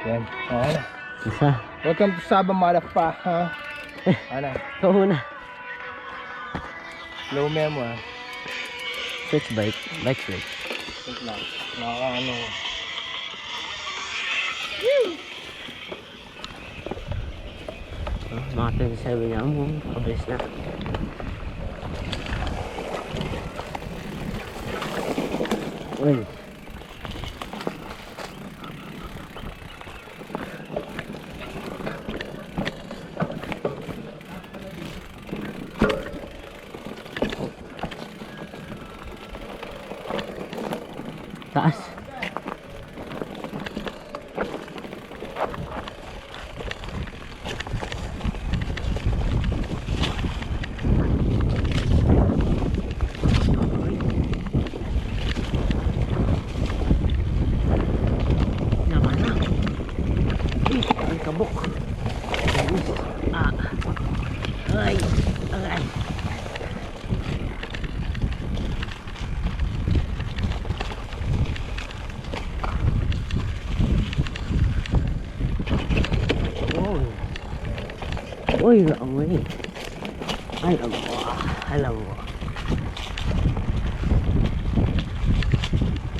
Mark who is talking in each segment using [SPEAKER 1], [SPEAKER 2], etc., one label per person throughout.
[SPEAKER 1] Yan. Okay na.
[SPEAKER 2] Isa.
[SPEAKER 1] Welcome to Sabang Malapa, ha? Ano?
[SPEAKER 2] Ikaw na.
[SPEAKER 1] Low memo, ha?
[SPEAKER 2] Switch bike. Bike switch.
[SPEAKER 1] Wait lang. Nakaka-ano.
[SPEAKER 2] Oh, mga 27 niya mo. Pabilis na. Uy. Taas. Naman na. Ang kabok. Ah. Ay. Ay. Uy, amoy. Alam mo. Alam mo.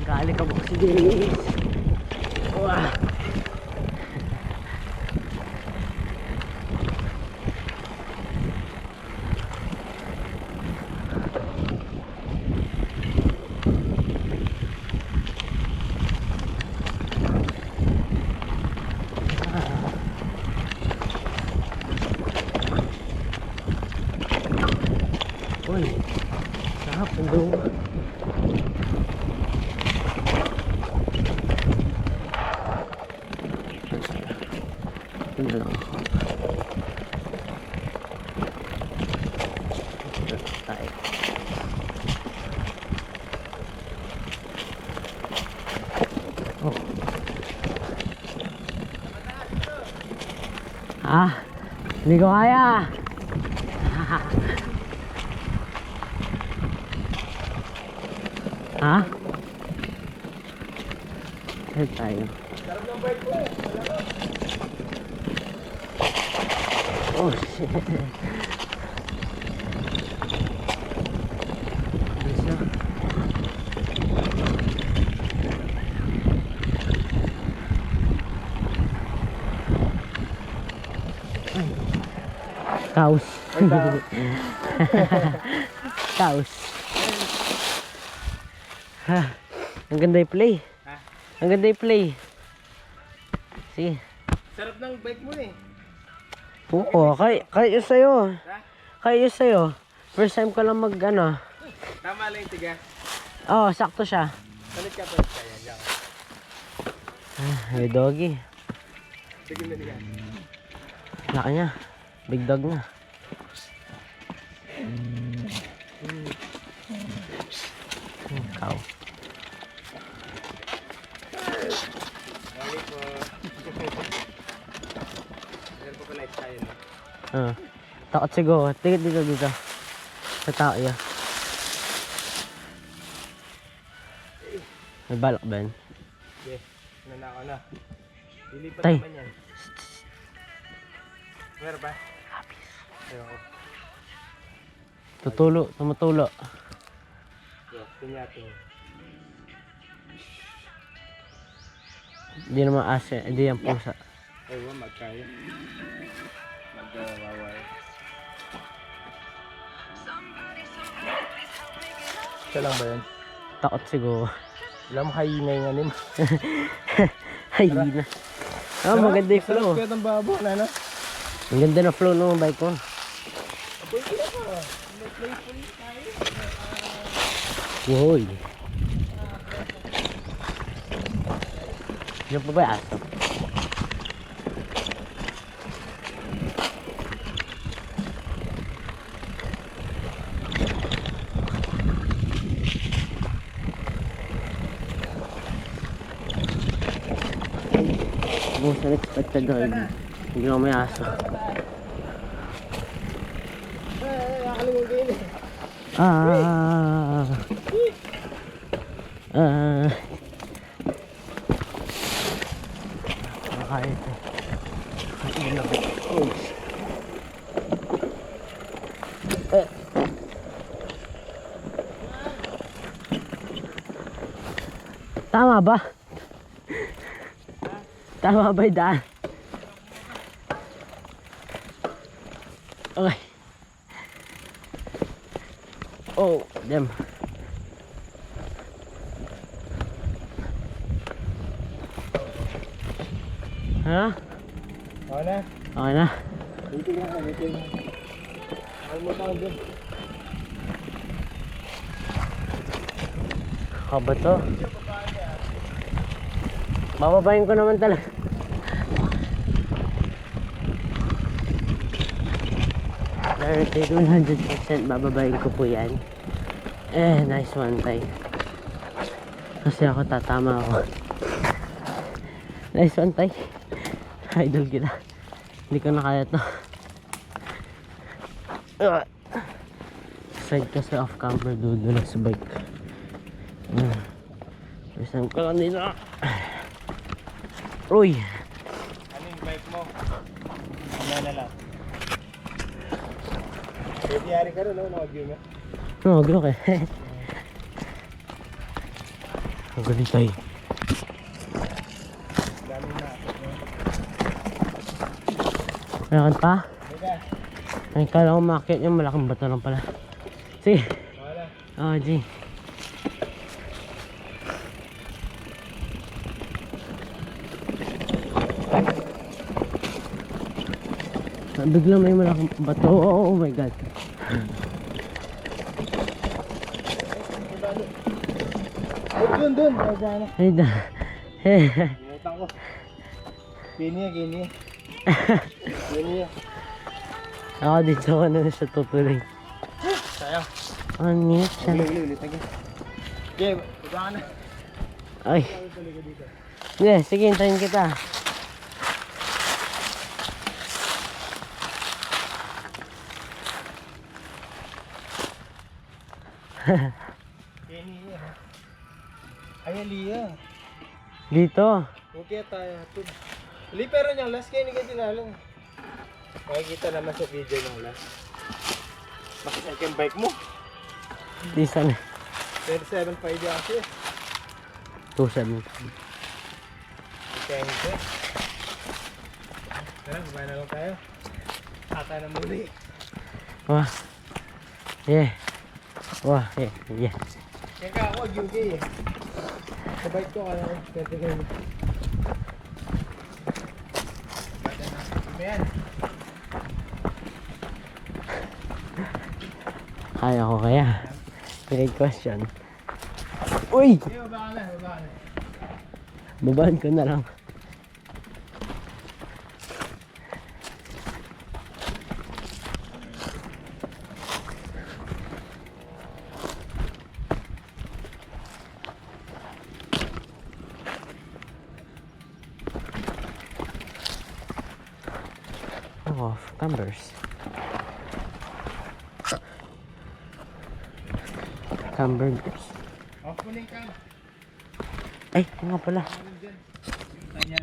[SPEAKER 2] Gali ka mo si Dennis. Wah. Uy, sarap ang doon. Ito na lang ako. Tayo. Oh. Ah, hindi ko kaya. Ha? Saan tayo? Oh shit. Isa. Kaos. Kaos. Ha. Ang ganda i-play.
[SPEAKER 1] Ha?
[SPEAKER 2] Ang ganda i-play. Sige.
[SPEAKER 1] Sarap ng bike mo, eh.
[SPEAKER 2] Oo, kaya sa'yo.
[SPEAKER 1] Ha?
[SPEAKER 2] Kaya sa'yo. First time ko lang mag ano.
[SPEAKER 1] Tama lang yung tiga.
[SPEAKER 2] Oo, sakto siya.
[SPEAKER 1] Salit ka pa. Kaya, diyan.
[SPEAKER 2] May doggy.
[SPEAKER 1] Sige na tiga.
[SPEAKER 2] Laki niya. Big dog na. Cow.
[SPEAKER 1] Sorry po. Meron po pala tayo, no?
[SPEAKER 2] Takot siguro. Tingit dito. Sa tao yan. May balak ba yan?
[SPEAKER 1] Okay. Nanako na. Lilipat
[SPEAKER 2] Tay.
[SPEAKER 1] naman yan. Meron ba? Ayoko.
[SPEAKER 2] Tumutulo.
[SPEAKER 1] Yo, pinyatin.
[SPEAKER 2] Hindi naman asa, hindi yan pusa.
[SPEAKER 1] Ewan, magkaya. Magwawaway. Siya lang ba yan?
[SPEAKER 2] Takot siguro.
[SPEAKER 1] Alam mo, hyena yung anim.
[SPEAKER 2] Hyena. Oh, maganda yung flow.
[SPEAKER 1] Sarap ng babo, ano?
[SPEAKER 2] Ang ganda na flow ng bike ko.
[SPEAKER 1] Aboy kaya ko. May playful tayo.
[SPEAKER 2] Woy. Diyan pa ba yung aso? Most unexpected dog. Hindi ko may aso. kaya ito. Ang laki. Oh. Tama ba? Tama ba yung daan? Okay. Oh, damn. Ha?
[SPEAKER 1] Okay na.
[SPEAKER 2] Okay na.
[SPEAKER 1] Dito lang ka, dito lang. Alam mo tawag doon.
[SPEAKER 2] Kaba to? Bababayin ko naman talaga. Dirty 100% bababayin ko po yan. Nice one tay. Kasi ako tatama ako. Nice one tay. Idol kita. Hindi ko na kaya to. Side kasi off camber dudulas sa bike. Bisan ko lang dito. Uy!
[SPEAKER 1] Ano yung bike mo? Ano na lang. Pwede yari ka rin, no? Naka-view mo.
[SPEAKER 2] No, gano'n ka. Ang galing tayo.
[SPEAKER 1] Dami na.
[SPEAKER 2] Meron pa?
[SPEAKER 1] Teka.
[SPEAKER 2] Ay, kala ko makakit yung malaking bato lang pala. Sige.
[SPEAKER 1] Wala.
[SPEAKER 2] Oh, G. Bigla may malaking bato. Oh my god.
[SPEAKER 1] Dun. Ayan na.
[SPEAKER 2] Ay da.
[SPEAKER 1] Inutang ko. Kini.
[SPEAKER 2] Ako dito ako na siya tutuloy.
[SPEAKER 1] Sayang.
[SPEAKER 2] Ang neat siya.
[SPEAKER 1] Ulit. Okay, baba ka na.
[SPEAKER 2] Ay. Yeah, sige, hintayin kita.
[SPEAKER 1] Kini. Ayan, Lia.
[SPEAKER 2] Dito.
[SPEAKER 1] Okay tayo. Li, pero niyang last kaya hindi ka tinalong. Makikita naman sa video ng last. Bakit yung bike mo?
[SPEAKER 2] Di sana.
[SPEAKER 1] 37.5 yung kasi.
[SPEAKER 2] 270.
[SPEAKER 1] Thank you. Tara, babay na lang tayo. Tata na muli.
[SPEAKER 2] Wah. Yeah. Wah, yeah.
[SPEAKER 1] Kaya ka ako, UK eh. Sa bike ko, kaya pwede kayo. Bata na. Ano yan?
[SPEAKER 2] Kaya ko kaya. Great question. Uy!
[SPEAKER 1] Sige, baba ka na.
[SPEAKER 2] Babaan ko na lang. Oh, cumbers. Hamburgers.
[SPEAKER 1] Off mo na yung cam.
[SPEAKER 2] Ay, nga pala.
[SPEAKER 1] Ano dyan?